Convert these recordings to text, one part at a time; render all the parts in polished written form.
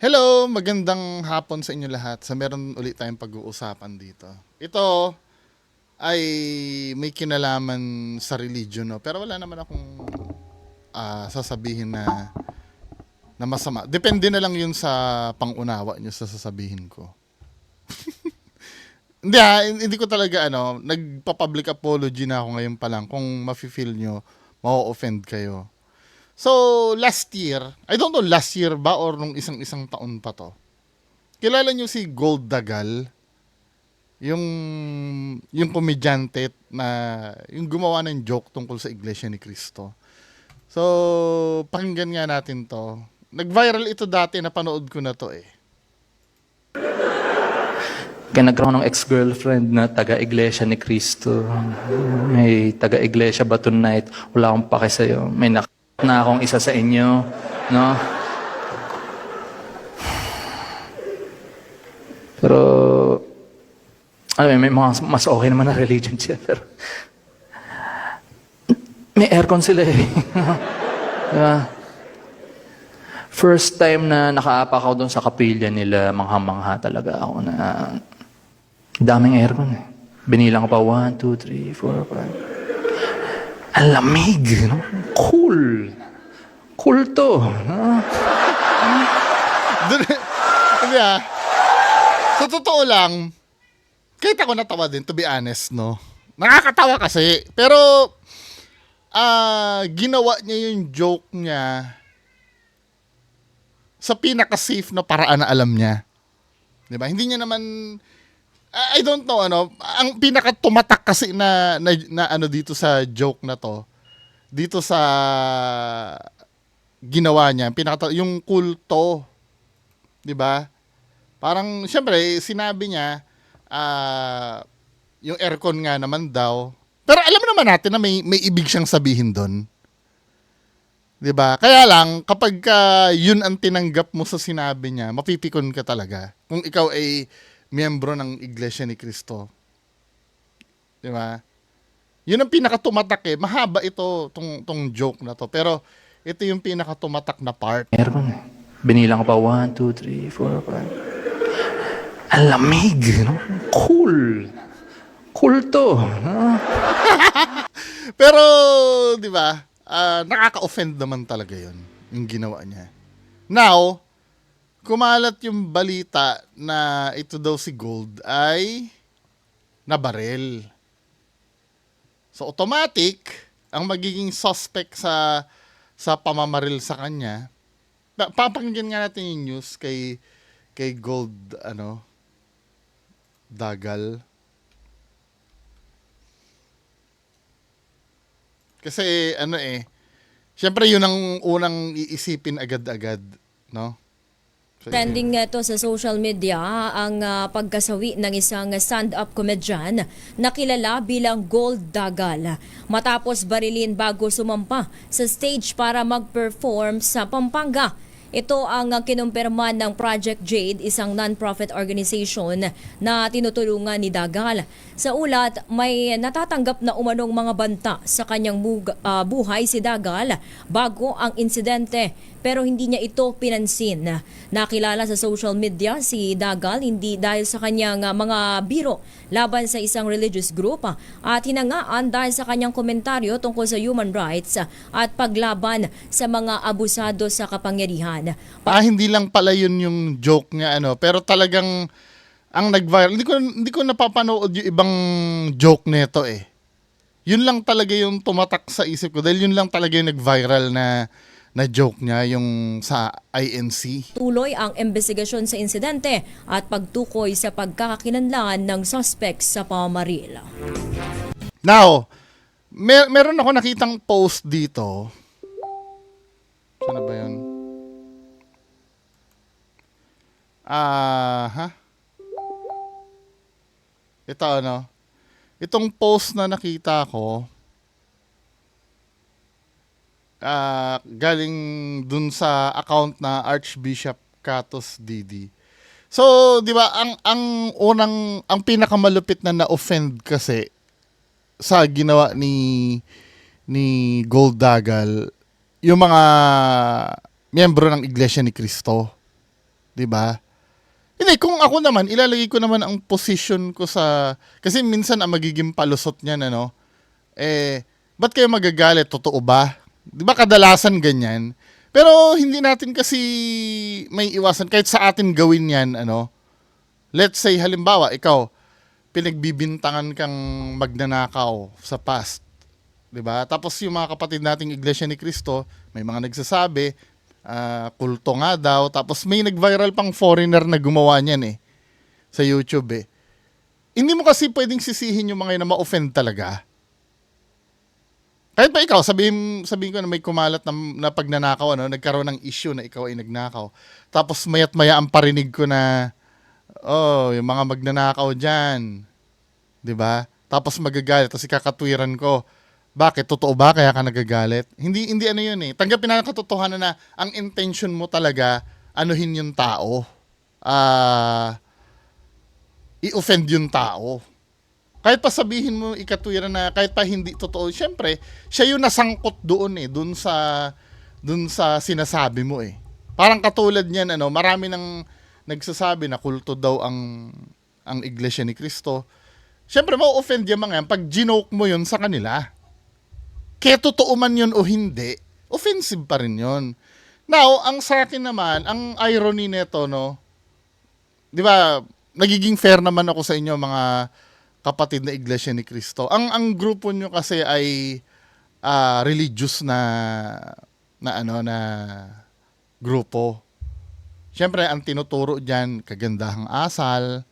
Hello, magandang hapon sa inyo lahat. Meron ulit tayong pag-uusapan dito. Ito ay may kinalaman sa religion, no? Pero wala naman akong sasabihin na masama. Depende na lang yun sa pangunawa nyo sa sasabihin ko. Hindi ko talaga nagpa-public apology na ako ngayon pa lang kung mafe-feel nyo, ma-offend kayo. So, last year, I don't know last year ba or nung isang taon pa to. Kilala nyo si Gold Dagal? Yung komedyante na yung gumawa ng joke tungkol sa Iglesia ni Cristo. So, pakinggan nga natin to. Nag-viral ito dati, napanood ko na to eh. Kaya nagkaroon ng ex-girlfriend na taga-iglesia ni Cristo. May taga-iglesia ba tonight? Wala akong pake sa'yo. May na akong isa sa inyo. No? Pero, may mga mas okay naman na religion siya. Pero, may aircon sila eh. Diba? First time na nakaapa ako doon sa kapilya nila, mangha-mangha talaga ako na daming aircon eh. Binilang ko pa 1, 2, 3, 4, 5. Ang lamig, no? Cool. Cool to. Sa totoo lang, kahit ako natawa din, to be honest, no? Nakakatawa kasi. Pero, ginawa niya yung joke niya sa pinaka-safe na paraan na alam niya. Diba? Hindi niya naman, I don't know, ang pinaka-tumatak kasi na dito sa joke na to, dito sa ginawa niya, yung kulto, diba? Parang, syempre, sinabi niya, yung aircon nga naman daw, pero alam naman natin na may ibig siyang sabihin doon. 'Di ba? Kaya lang kapag yun ang tinanggap mo sa sinabi niya, mapipikon ka talaga. Kung ikaw ay miyembro ng Iglesia ni Cristo. 'Di ba? Yun ang pinakatumatak eh. Mahaba ito tong joke na to, pero ito yung pinakatumatak na part. Aircon eh. Binilang ko pa 1, 2, 3, 4, 5. Ang lamig, no? Cool. Cool to. Pero, 'di ba? Nakaka-offend naman talaga yun, yung ginawa niya. Now, kumalat yung balita na ito daw si Gold ay nabarel. So, automatic, ang magiging suspect sa pamamaril sa kanya, papakinggan nga natin yung news kay Gold, Dagal. Kasi syempre yun ang unang iisipin agad-agad, no? So, Trending nga ito sa social media ang pagkasawi ng isang stand-up comedian na kilala bilang Gold Dagal matapos barilin bago sumampa sa stage para mag-perform sa Pampanga. Ito ang kinumpirma ng Project Jade, isang non-profit organization na tinutulungan ni Dagal. Sa ulat, may natatanggap na umanong mga banta sa kanyang buhay si Dagal bago ang insidente, pero hindi niya ito pinansin. Nakilala sa social media si Dagal hindi dahil sa kanyang mga biro laban sa isang religious group at hinangaan dahil sa kanyang komentaryo tungkol sa human rights at paglaban sa mga abusado sa kapangyarihan. hindi lang pala yun yung joke niya, pero talagang ang nag-viral. Hindi ko napapanood yung ibang joke nito eh. Yun lang talaga yung tumatak sa isip ko dahil yun lang talaga yung nag-viral na joke niya, yung sa INC. Tuloy ang investigasyon sa insidente at pagtukoy sa pagkakakilanlan ng suspect sa pamamaril. Now, meron ako nakitang post dito. Saan ba yun? Ito itong post na nakita ko, galing dun sa account na Archbishop Catos Didi. So, 'di ba, ang pinakamalupit na na-offend kasi sa ginawa ni Gold Dagal, yung mga miyembro ng Iglesia ni Cristo. 'Di ba? Hindi, kung ako naman, ilalagay ko naman ang position ko sa... Kasi minsan ang magiging palusot niyan, ano, ba't kayo magagalit? Totoo ba? Di ba kadalasan ganyan? Pero hindi natin kasi may iwasan. Kahit sa atin gawin yan, ano, let's say, halimbawa, ikaw, pinagbibintangan kang magnanakaw sa past. 'Di ba? Tapos yung mga kapatid nating Iglesia ni Cristo, may mga nagsasabi, kulto nga daw. Tapos may nag-viral pang foreigner na gumawa niyan sa YouTube Hindi mo kasi pwedeng sisihin yung mga yun na ma-offend talaga. Kahit pa ikaw, sabihin ko na may kumalat na pagnanakaw, ano, nagkaroon ng issue na ikaw ay nagnakaw. Tapos mayat maya ang parinig ko na, oh, yung mga magnanakaw dyan. 'Di ba? Tapos magagalit, tapos ikakatwiran ko, bakit? Totoo ba kaya ka nagagalit? Hindi ano yun Tanggapin na ang katotohanan na ang intention mo talaga, anuhin yung tao. I-offend yung tao. Kahit pa sabihin mo, ikatwiran na, kahit pa hindi totoo, syempre, siya yung nasangkot doon doon sa sinasabi mo Parang katulad niyan, ano, marami nang nagsasabi na kulto daw ang Iglesia ni Cristo. Syempre, ma-offend yung mga yan pag ginoke mo yun sa kanila. Kaya totoo man yun o hindi, offensive pa rin yun. Now, ang sa akin naman, ang irony nito, no, di ba, nagiging fair naman ako sa inyo, mga kapatid na Iglesia ni Cristo. Ang grupo nyo kasi ay religious na grupo. Siyempre, ang tinuturo diyan, kagandahang asal,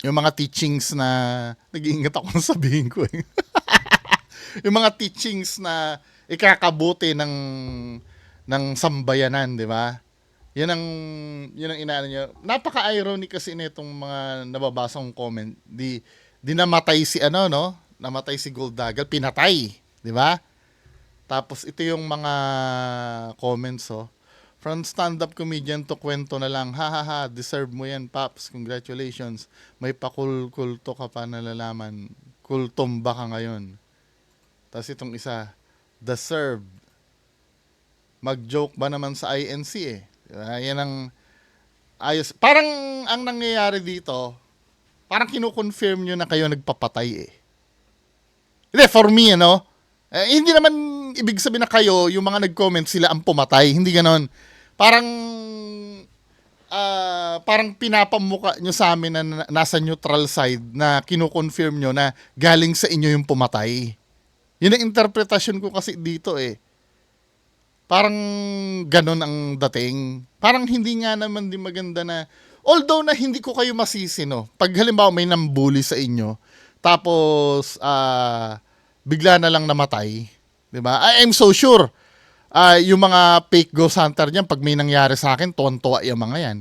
yung mga teachings na, nag-iingat ako na sabihin ko yung mga teachings na ikakabuti ng sambayanan, di ba? Yun ang inaano niya. Napaka-ironic kasi nitong mga nababasang comment. Di namatay si namatay si Goldagal, pinatay, di ba? Tapos ito yung mga comments From stand-up comedian to kwento na lang. Ha ha ha, deserve mo yan, Paps. Congratulations. May pakulkulto ka pa nalalaman. Kultumba ka ngayon. Tapos itong isa, deserve. Mag-joke ba naman sa INC Yan ang ayos. Parang ang nangyayari dito, parang kino-confirm nyo na kayo nagpapatay Hindi, for me, hindi naman ibig sabihin na kayo, yung mga nag-comment, sila ang pumatay. Hindi ganon. Parang pinapamuka nyo sa amin na nasa neutral side na kino-confirm nyo na galing sa inyo yung pumatay. Yun ang interpretasyon ko kasi dito Parang ganon ang dating. Parang hindi nga naman din maganda na, although na hindi ko kayo masisi, Pag halimbawa may nambuli sa inyo, tapos bigla na lang namatay, 'di ba? I'm so sure yung mga fake ghost hunter diyan, pag may nangyari sa akin, tuwan-tuwa yung mga yan.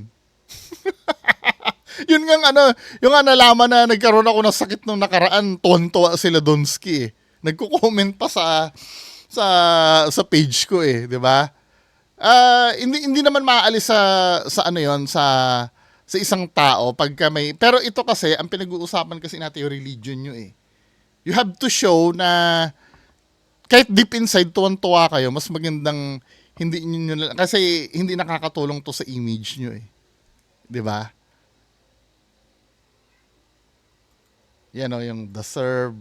Yun nga yung nalaman na nagkaroon ako ng sakit nung nakaraan, tuwan-tuwa sila Donski Nagko-comment pa sa page ko 'di ba? Hindi naman maaalis sa ano 'yon sa isang tao pagka may, pero ito kasi ang pinag-uusapan kasi natin yung religion nyo You have to show na kahit deep inside tuwan-tuwa kayo, mas magandang hindi niyo kasi hindi nakakatulong to sa image nyo 'di ba? Yan yung deserve.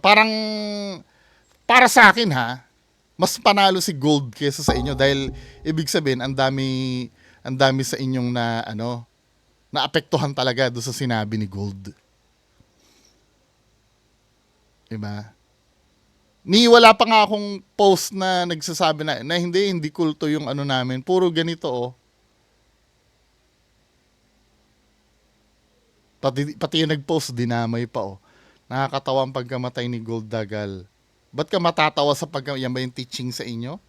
Parang para sa akin mas panalo si Gold kaysa sa inyo dahil ibig sabihin ang dami sa inyong naapektuhan talaga do sa sinabi ni Gold. Diba? Wala pa nga akong post na nagsasabi na hindi kulto yung namin. Puro ganito Pati yung nag-post, dinamay pa Nakakatawa ang pagkamatay ni Goldagal. Ba't ka matatawa sa yan ba yung teaching sa inyo?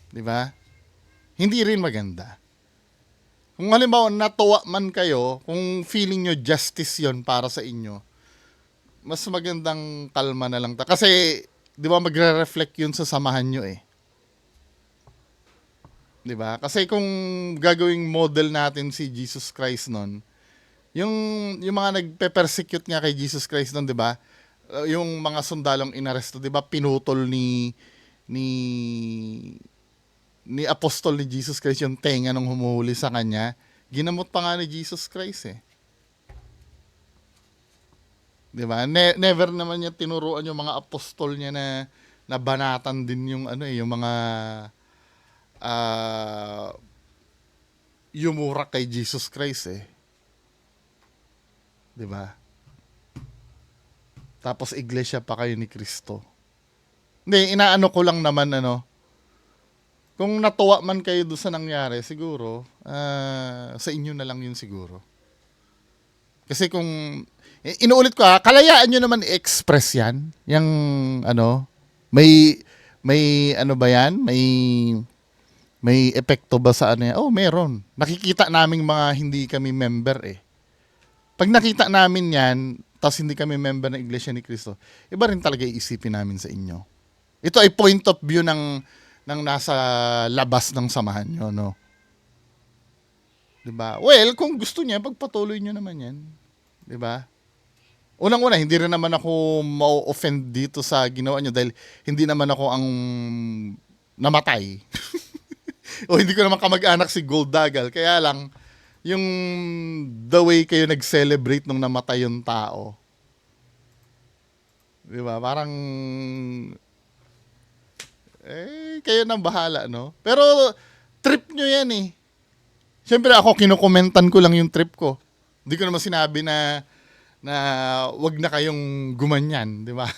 Diba? Hindi rin maganda. Kung halimbawa natuwa man kayo, kung feeling nyo justice yon para sa inyo, mas magandang kalma na lang. Kasi, di ba, magre-reflect yun sa samahan nyo Di ba? Kasi kung gagawing model natin si Jesus Christ nun, yung mga nagpe-persecute nga kay Jesus Christ nun, di ba? Yung mga sundalong inaresto, di ba, pinutol ni ni ni apostol ni Jesus Christ yung tenga nung humuhuli sa kanya, ginamot pa nga ni Jesus Christ eh. 'Di ba? Never naman niya tinuruan yung mga apostol niya na banatan din yung ano eh, yung mga yumura kay Jesus Christ eh. 'Di ba? Tapos iglesia pa kayo ni Kristo. Hindi, inaano ko lang naman ano, kung natuwa man kayo doon sa nangyari, siguro, sa inyo na lang yun siguro. Kasi kung, inuulit ko kalayaan nyo naman i-express yan. Yung, ano, may ano ba yan? May epekto ba sa ano yan? Oh, meron. Nakikita naming mga hindi kami member eh. Pag nakita namin yan, tapos hindi kami member ng Iglesia ni Cristo, iba rin talaga iisipin namin sa inyo. Ito ay point of view ng nasa labas ng samahan nyo, no? Diba? Well, kung gusto niya, pagpatuloy nyo naman yan. Diba? Unang-una, hindi rin naman ako ma-offend dito sa ginawa nyo dahil hindi naman ako ang namatay. O hindi ko naman kamag-anak si Gold Dagal. Kaya lang, yung the way kayo nag-celebrate nung namatay yung tao. Diba? Parang kayo nang bahala, no? Pero, trip nyo yan eh. Siyempre ako, kinukomentan ko lang yung trip ko. Hindi ko naman sinabi na wag na kayong gumanyan, di ba?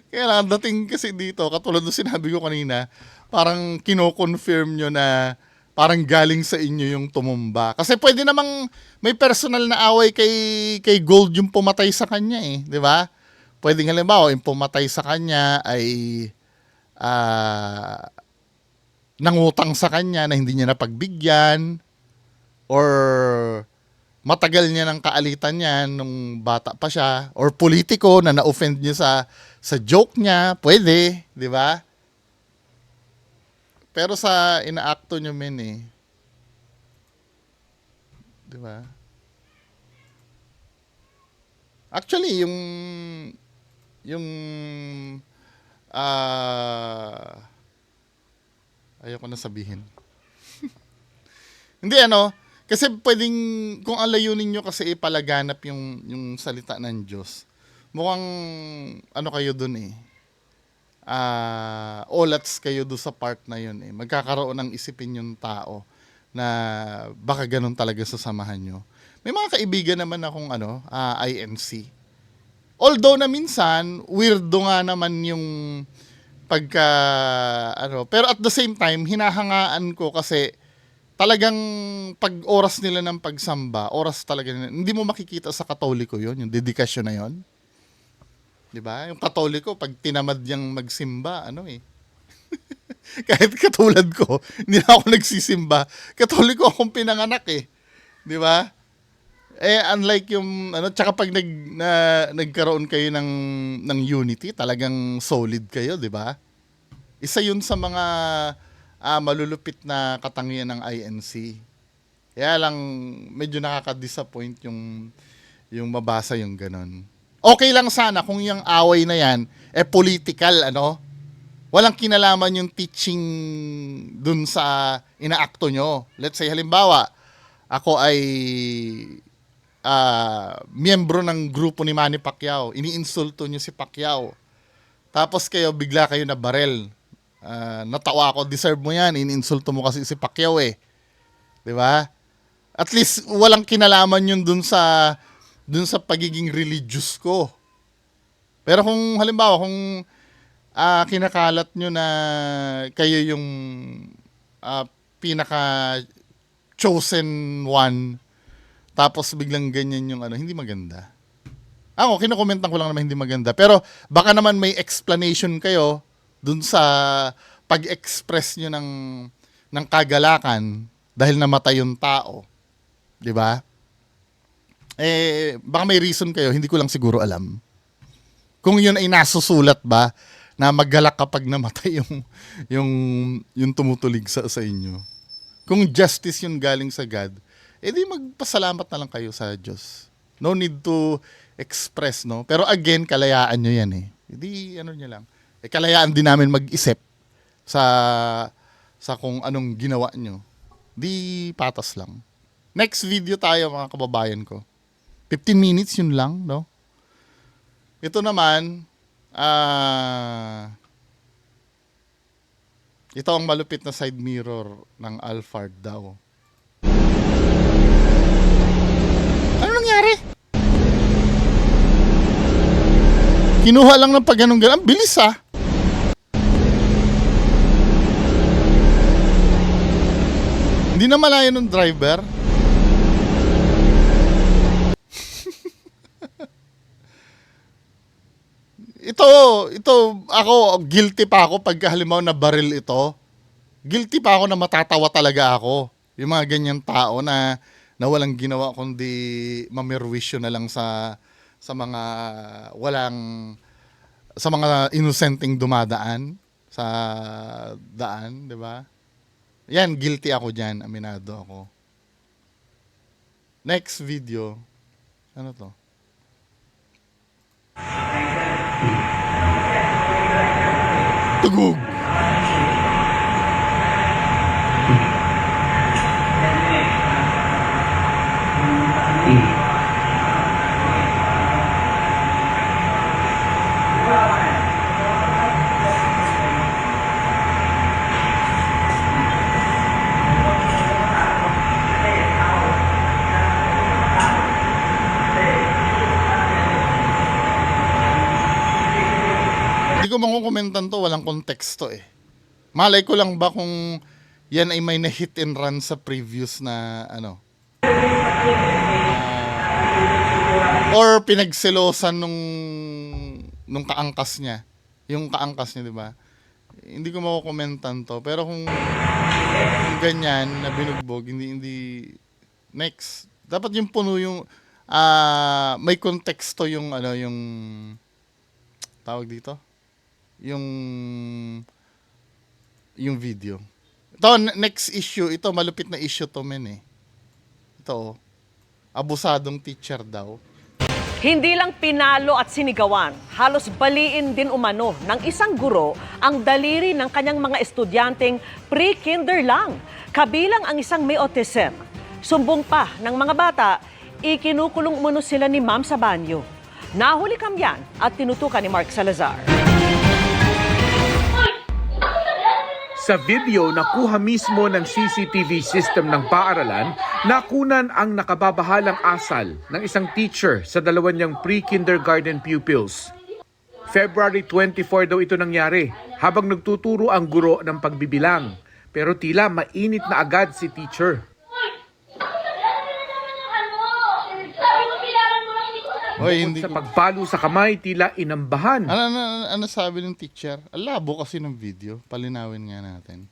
Kaya lang, dating kasi dito, katulad ng sinabi ko kanina, parang kino-confirm nyo na parang galing sa inyo yung tumumba. Kasi pwede namang may personal na away kay Gold yung pumatay sa kanya eh, di ba? Pwedeng halimbawa, yung pumatay sa kanya ay nangutang sa kanya na hindi niya napagbigyan or matagal niya ng kaalitan niya nung bata pa siya or politiko na na-offend niya sa joke niya, pwede, di ba? Pero sa inaakto niyo men eh. Di ba? Actually, yung ayoko na sabihin. Hindi ano, kasi pwedeng, kung ang layunin nyo kasi ipalaganap yung salita ng Diyos, mukhang ano kayo dun eh, olats kayo doon sa part na yun eh. Magkakaroon ng isipin yung tao na baka ganun talaga sa samahan nyo. May mga kaibigan naman akong INC. Although na minsan, weirdo nga naman yung pagka, pero at the same time, hinahangaan ko kasi talagang pag oras nila ng pagsamba, oras talaga nila, hindi mo makikita sa Katoliko yon yung dedikasyon na yon. Di ba? Yung Katoliko, pag tinamad niyang magsimba, kahit katulad ko, hindi na ako nagsisimba. Katoliko akong pinanganak eh. Di ba? Unlike yung, tsaka pag nagkaroon kayo ng unity, talagang solid kayo, di ba? Isa yun sa mga malulupit na katangian ng INC. Kaya lang, medyo nakaka-disappoint yung mabasa yung ganun. Okay lang sana kung yung away na yan, political, walang kinalaman yung teaching dun sa inaakto nyo. Let's say, halimbawa, ako ay miyembro ng grupo ni Manny Pacquiao. Iniinsulto nyo si Pacquiao. Tapos bigla kayo na barel. Natawa ako, deserve mo yan. Iniinsulto mo kasi si Pacquiao eh. Di ba? At least, walang kinalaman yun dun sa pagiging religious ko. Pero kung halimbawa, kung kinakalat nyo na kayo yung pinaka chosen one, tapos biglang ganyan yung hindi maganda. Ako, kinukomentan ko lang naman hindi maganda. Pero baka naman may explanation kayo dun sa pag-express nyo ng kagalakan dahil namatay yung tao. Di ba? Baka may reason kayo, hindi ko lang siguro alam. Kung yun ay nasusulat ba na maggalak kapag namatay yung tumutulig sa inyo. Kung justice yun galing sa God, di magpasalamat na lang kayo sa Diyos. No need to express, no? Pero again, kalayaan nyo yan eh. Hindi, nyo lang. kalayaan din namin mag-isip sa kung anong ginawa nyo. Di patas lang. Next video tayo mga kababayan ko. 15 minutes yun lang, no? Ito naman, ito ang malupit na side mirror ng Alphard daw. Ano nangyari? Kinuha lang ng pag ganun. Ang bilis ah. Hindi na malayo ng driver. ito, ako, guilty pa ako pag halimbawa na baril ito. Guilty pa ako na matatawa talaga ako. Yung mga ganyang tao na walang ginawa kundi mamirwisyo na lang sa mga sa mga inosenteng dumadaan sa daan, di ba? Yan, guilty ako dyan, aminado ako. Next video. Ano to? Tugog! Hindi ko makukomentan to, walang konteksto eh. Malay ko lang ba kung yan ay may na-hit and run sa previous na ano. Or pinagselosan nung kaangkas niya. Yung kaangkas niya, di ba? Hindi ko makukomentan to. Pero kung ganyan na binugbog, hindi next. Dapat yung puno yung may konteksto yung ano, yung tawag dito. Yung video. Ito, next issue. Ito, malupit na issue to, men eh. Ito, abusadong teacher daw. Hindi lang pinalo at sinigawan, halos baliin din umano ng isang guro ang daliri ng kanyang mga estudyanteng pre-kinder lang. Kabilang ang isang may autism. Sumbong pa ng mga bata, ikinukulong umano sila ni Ma'am sa banyo. Nahuli kamyan at tinutukan ni Mark Salazar. Sa video na kuha mismo ng CCTV system ng paaralan, nakunan ang nakababahalang asal ng isang teacher sa dalawa niyang pre-kindergarten pupils. February 24 daw ito nangyari habang nagtuturo ang guro ng pagbibilang. Pero tila mainit na agad si teacher. Hoy, hindi Sa ko... pagpalo sa kamay, tila inambahan. Ano sabi ng teacher? Alabo kasi ng video. Palinawin nga natin.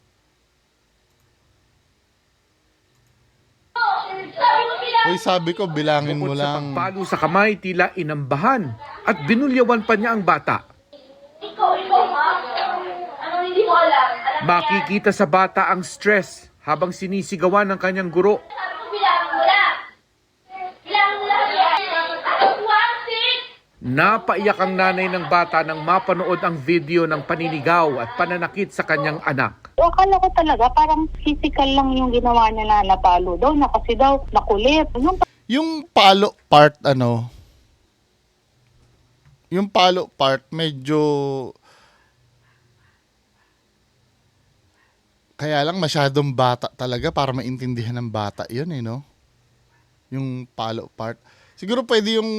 Hoy, sabi ko, bilangin mo Bukod sa lang. pagpalo sa kamay, tila inambahan at binulyawan pa niya ang bata. Ikaw ha? Anong hindi mo alam? Makikita sa bata ang stress habang sinisigawan ng kanyang guro. Sabi ko, bilangan mo lang. Bilangan mo lang. 1, 6. Napaiyak ang nanay ng bata nang mapanood ang video ng paninigaw at pananakit sa kanyang anak. Akala ko talaga parang physical lang yung ginawa niya na napalo daw na kasi daw nakulit. Yung palo part, yung palo part, medyo... Kaya lang masyadong bata talaga para maintindihan ng bata yun eh, no? Yung palo part. Siguro pwede yung...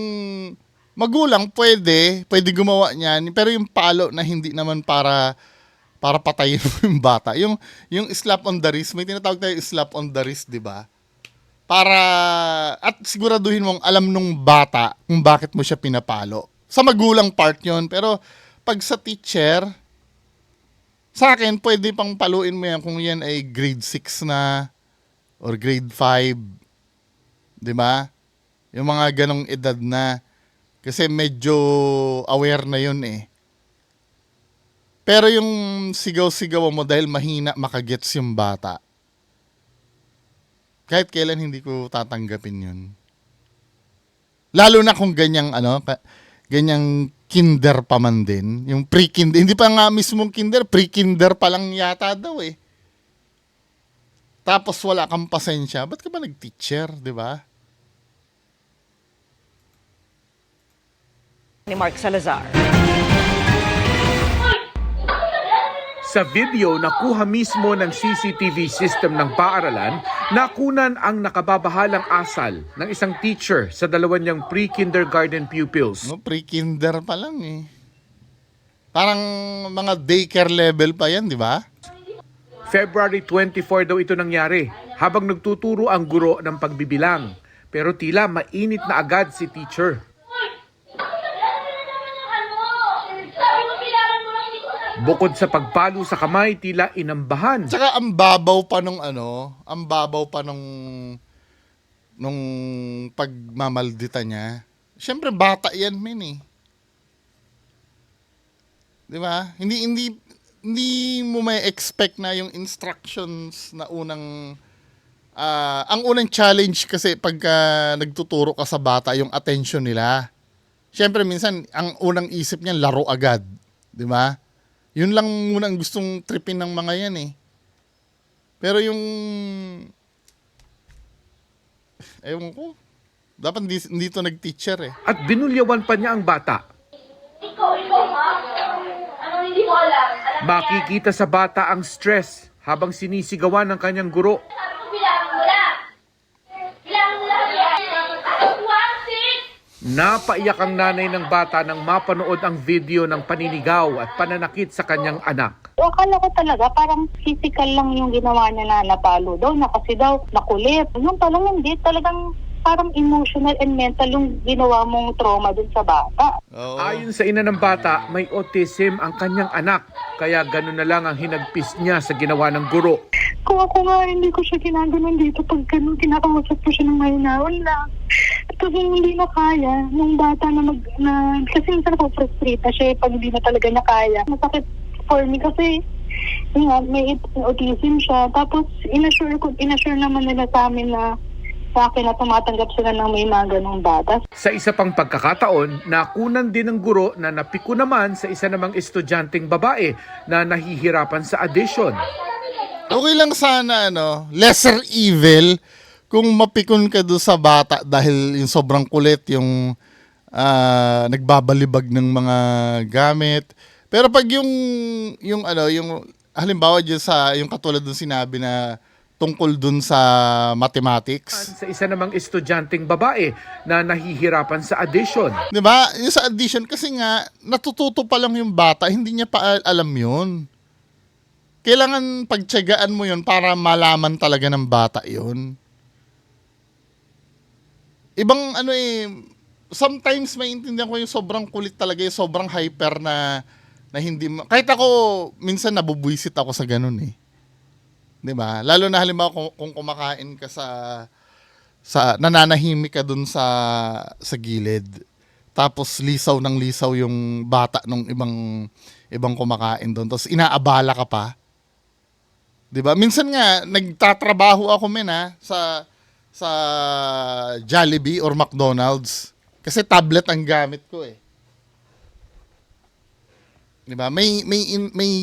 Magulang, pwede gumawa niyan. Pero yung palo na hindi naman para patayin mo yung bata. Yung slap on the wrist, may tinatawag tayo slap on the wrist, di ba? Para, at siguraduhin mong alam nung bata kung bakit mo siya pinapalo. Sa magulang part yon. Pero pag sa teacher, sa akin, pwede pang paluin mo yan kung yan ay grade 6 na or grade 5. Di ba? Yung mga ganong edad na. Kasi medyo aware na yun eh. Pero yung sigaw-sigaw mo dahil mahina makagets yung bata. Kahit kailan hindi ko tatanggapin yun. Lalo na kung ganyang ganyang kinder pa man din. Yung pre-kinder. Hindi pa nga mismong kinder. Pre-kinder pa lang yata daw eh. Tapos wala kang pasensya. Ba't ka ba nag-teacher, di ba? Ni Mark Salazar. Sa video na kuha mismo ng CCTV system ng paaralan, nakunan ang nakababahalang asal ng isang teacher sa dalawa niyang pre-kindergarten pupils. No, pre-kinder pa lang eh. Parang mga daycare level pa yan, di ba? February 24 daw ito nangyari habang nagtuturo ang guro ng pagbibilang. Pero tila mainit na agad si teacher. Bukod sa pagpalo sa kamay, tila inambahan. Tsaka ang babaw pa nung nung pagmamaldita niya. Siyempre bata yan, men eh. 'Di ba? Hindi mo may expect na yung instructions na ang unang challenge kasi pagka nagtuturo ka sa bata, yung attention nila. Siyempre minsan ang unang isip niya laro agad, 'di ba? Yun lang muna ang gustong tripin ng mga yan eh. Pero yung ewan ko, dapat dito nag-teacher eh. At binulyawan pa niya ang bata. Ikaw ha? Ano hindi mo alam? Makikita sa bata ang stress habang sinisigawan ng kanyang guro. Sabi ko bilangan mo lang. Bilangan mo lang yan. 1, 6. Napaiyak ang nanay ng bata nang mapanood ang video ng paninigaw at pananakit sa kanyang anak. Akala ko talaga parang physical lang yung ginawa niya na napalo daw na kasi daw nakulit. Yung palang hindi, talagang parang emotional and mental yung ginawa mong trauma dun sa bata. Oo. Ayon sa ina ng bata, may autism ang kanyang anak. Kaya gano'n na lang ang hinagpis niya sa ginawa ng guro. Kung ako nga, hindi ko siya ginaganon dito pag gano'n, kinakausap ko siya ng mayunahon lang. Kasi hindi na kaya, nung bata kasi minsan ako frustrate siya pag hindi na talaga niya kaya. Masakit for me kasi yun nga, may autism siya. Tapos inassure naman nila sa amin na sa akin na tumatanggap sila ng may mga ganong bata. Sa isa pang pagkakataon, nakunan din ng guro na napiko naman sa isa namang estudyanteng babae na nahihirapan sa addition. Okay lang sana, lesser evil kung mapikon ka doon sa bata dahil yung sobrang kulit, yung nagbabalibag ng mga gamit. Pero pag yung halimbawa dyan yung katulad ng sinabi na tungkol dun sa mathematics. Sa isa namang estudyanteng babae na nahihirapan sa addition. 'Di ba? Yung sa addition kasi nga natututo pa lang yung bata, hindi niya pa alam 'yun. Kailangan pagtiyagaan mo 'yun para malaman talaga ng bata 'yun. Ibang sometimes maintindihan ko yung sobrang kulit talaga, yung sobrang hyper na hindi kahit ako minsan nabubwisit ako sa ganun eh. 'Di ba? Lalo na halimbawa kung kumakain ka sa nananahimik ka dun sa gilid. Tapos lisaw ng lisaw yung bata nung ibang kumakain doon. Tapos inaabala ka pa. 'Di ba? Minsan nga nagtatrabaho ako sa Jollibee or McDonald's kasi tablet ang gamit ko eh. 'Di ba? May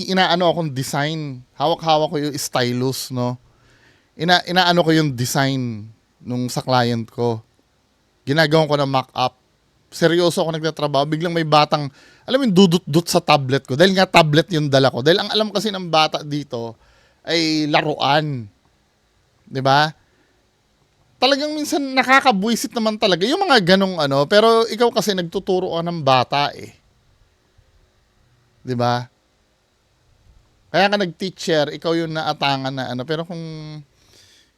inaano akong design. Hawak-hawak ko yung stylus, no. Inaano ko yung design nung sa client ko. Ginagawan ko ng mock-up. Seryoso ako nagtatrabaho, biglang may batang, alam mo yung dudut-dut sa tablet ko. Dahil nga tablet yung dala ko. Dahil ang alam kasi ng bata dito ay laruan. 'Di ba? Talagang minsan nakakabwisit naman talaga yung mga ganong pero ikaw kasi nagtuturo ka ng bata eh. 'Di ba? Kaya ka nag-teacher, ikaw yung naatangan na pero kung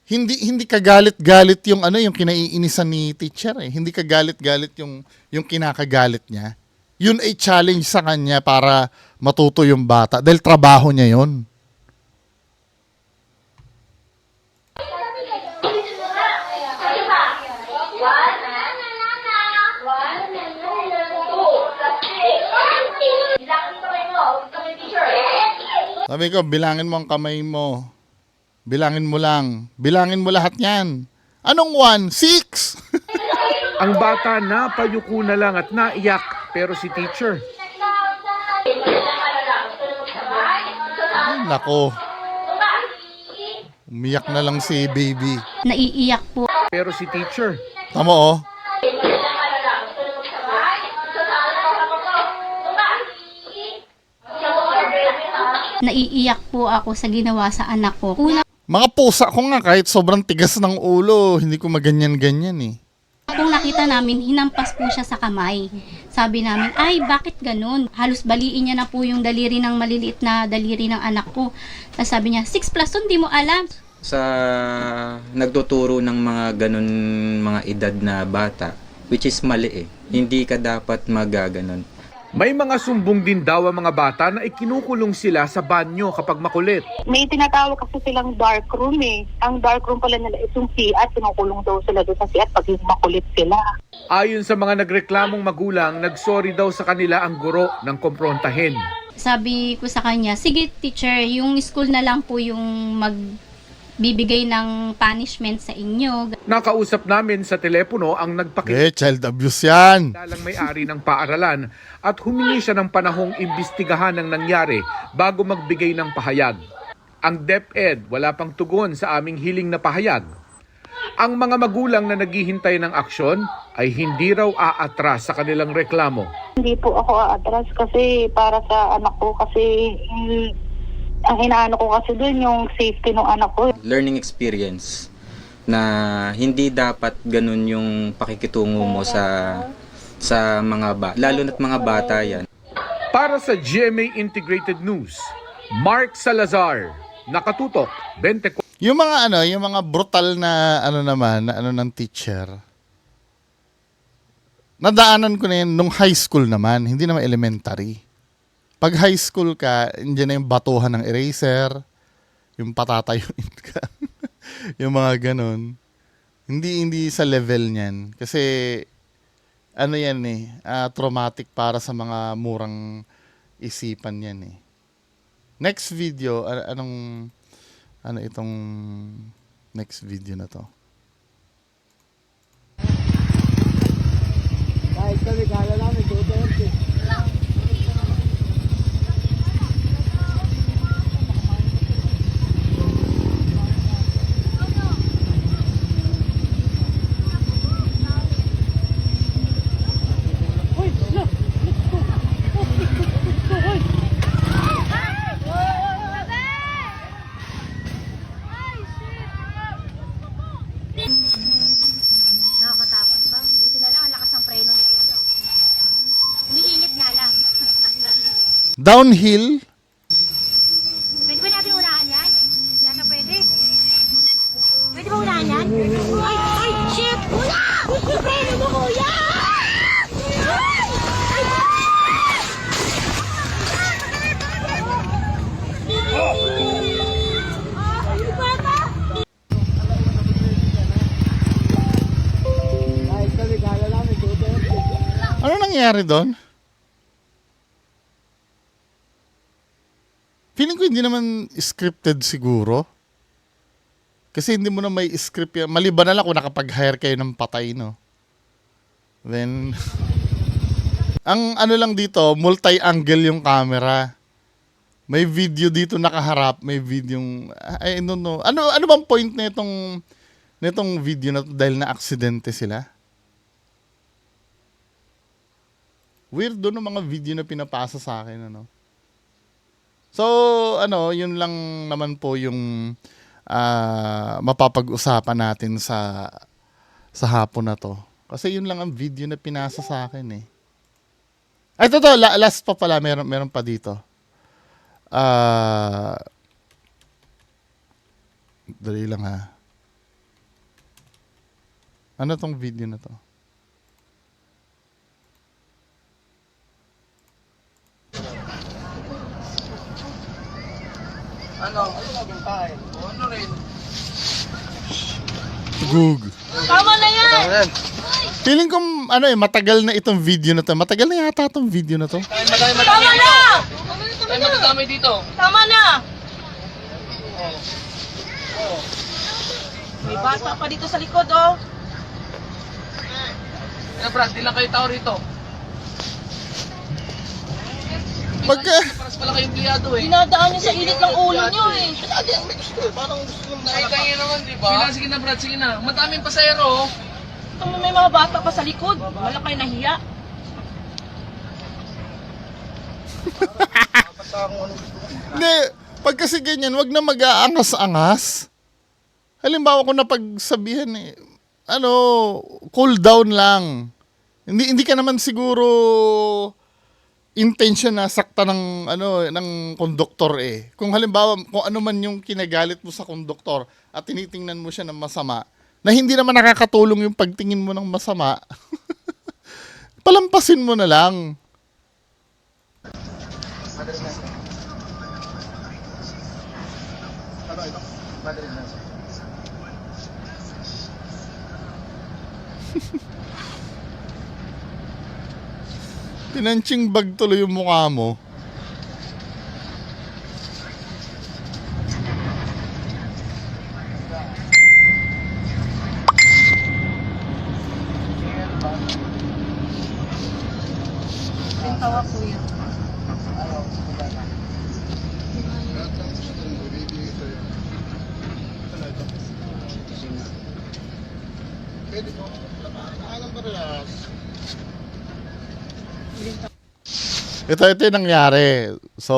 hindi kagalit-galit yung yung kinaiinisan ni teacher eh. Hindi kagalit-galit yung kinakagalit niya. Yun ay challenge sa kanya para matuto yung bata dahil trabaho niya 'yon. Sabi ko, bilangin mo ang kamay mo. Bilangin mo lang. Bilangin mo lahat yan. Anong 1? 6? Ang bata napayuko na lang at naiyak Pero si teacher, Ay, nako. Umiyak na lang si baby. Naiiyak po. pero si teacher, Tama oh. Naiiyak po ako sa ginawa sa anak ko. Una Mga pusa ko nga kahit sobrang tigas ng ulo, hindi ko maganyan-ganyan eh. pong nakita namin, hinampas po siya sa kamay. Sabi namin, ay bakit ganun? Halos baliin niya na po yung daliri ng maliliit na daliri ng anak ko. Tapos sabi niya, 6 plus 2, di mo alam. Sa nagtuturo ng mga ganun mga edad na bata, which is mali eh. Hindi ka dapat magaganon. may mga sumbong din daw ang mga bata na ikinukulong sila sa banyo kapag makulit. May tinatawag kasi silang dark room eh. Ang dark room pala nila is yung CR, kinukulong daw sila doon sa CR pag makulit sila. Ayon sa mga nagreklamong magulang, nagsorry daw sa kanila ang guro ng kumprontahin. Sabi ko sa kanya, sige teacher, yung school na lang po yung magbibigay ng punishment sa inyo. Nakausap namin sa telepono ang nagpakilala Child abuse yan. ng may-ari ng paaralan at humingi siya ng panahong imbestigahan ang nangyari bago magbigay ng pahayag. Ang DepEd wala pang tugon sa aming hiling na pahayag. Ang mga magulang na naghihintay ng aksyon ay hindi raw aatras sa kanilang reklamo. Hindi po ako aatras kasi para sa anak ko kasi ang inaano ko kasi doon yung safety ng anak ko. Learning experience na hindi dapat ganun yung pakikitungo mo sa mga lalo na't mga bata yan. Para sa GMA Integrated News, Mark Salazar, nakatutok 24. Yung mga brutal na ng teacher. Nadaanan ko na yun nung high school naman, hindi naman elementary. Pag high school ka, hindi na yung batuhan ng eraser, yung patatayuin ka. Yung mga ganun. Hindi sa level niyan. Kasi, traumatic para sa mga murang isipan yan eh. Next video, itong next video na to? Nakakatakot ba? Buti na lang, ang lakas ng preno ni Kuya. Umiinit nga lang. Downhill, Pwede ba natin unahan yan? Nasa pwede? Pwede ba unahan yan? Ay, shit! Wala! Yung preno mo, Kuya! ano nangyari doon? Feeling ko hindi naman scripted siguro. Kasi hindi mo na may script yan. Maliban na lang kung nakapag-hire kayo ng patay, no? Then, ang lang dito, multi-angle yung camera. May video dito nakaharap, may video I don't know. Ano bang point na itong video na to dahil na aksidente sila? Weirdo ng mga video na pinapasa sa akin, ano. So, yun lang naman po yung mapapag-usapan natin sa hapon na to. Kasi yun lang ang video na pinasa sa akin eh. Ay, ito last pa pala, meron pa dito. Dali lang ha. Ano tong video na to? Gug. Tama na yan! Feeling ko matagal na itong video na to. Matagal na yata itong video na to. Tama na! Ay, matadamay dito. Tama na! May bata pa dito sa likod, oh. Brad, di lang kayo tao rito. Pagka, Dinadaan niyo sa init ng ulo niyo eh. Sige na, Brad, sige na. Madaming pasero. May mga bata pa sa likod. Wala kayo nahiya. hindi, pag kasi ganyan, wag na mag-aangas-angas. Halimbawa ko na pagsabihan cool down lang. Hindi ka naman siguro intention na sakta ng konduktor eh. Kung halimbawa, kung ano man yung kinagalit mo sa konduktor at tinitingnan mo siya ng masama, na hindi naman nakakatulong yung pagtingin mo ng masama, palampasin mo na lang. Pinanching bag tuloy yung mukha mo. Ito yung nangyari. So,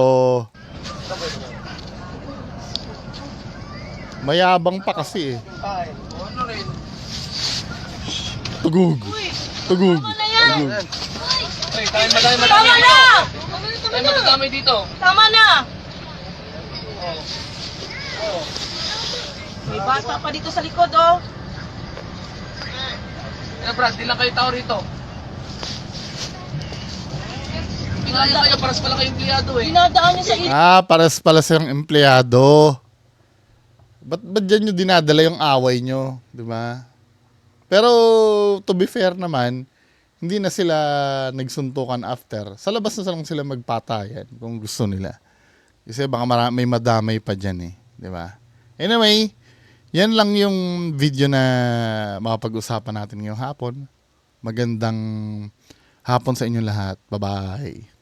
mayabang pa kasi eh. Tugug. Tugug. Tugug. Tama na! Tayo matadamay dito. Tama na! May bata pa dito sa likod, oh. Brad, di lang kayo tao rito. Pinaya kayo, paras pala kayong empleyado eh. Dinadaan niyo sa init. Pares pala silang empleyado. Ba't dyan nyo dinadala yung away nyo? Di ba? Pero, to be fair naman, hindi na sila nagsuntukan after. Sa labas na lang sila magpatayan kung gusto nila. Kasi baka may madamay pa dyan eh. Di ba? Anyway, yan lang yung video na makapag-usapan natin ngayong hapon. Magandang hapon sa inyo lahat. Bye-bye.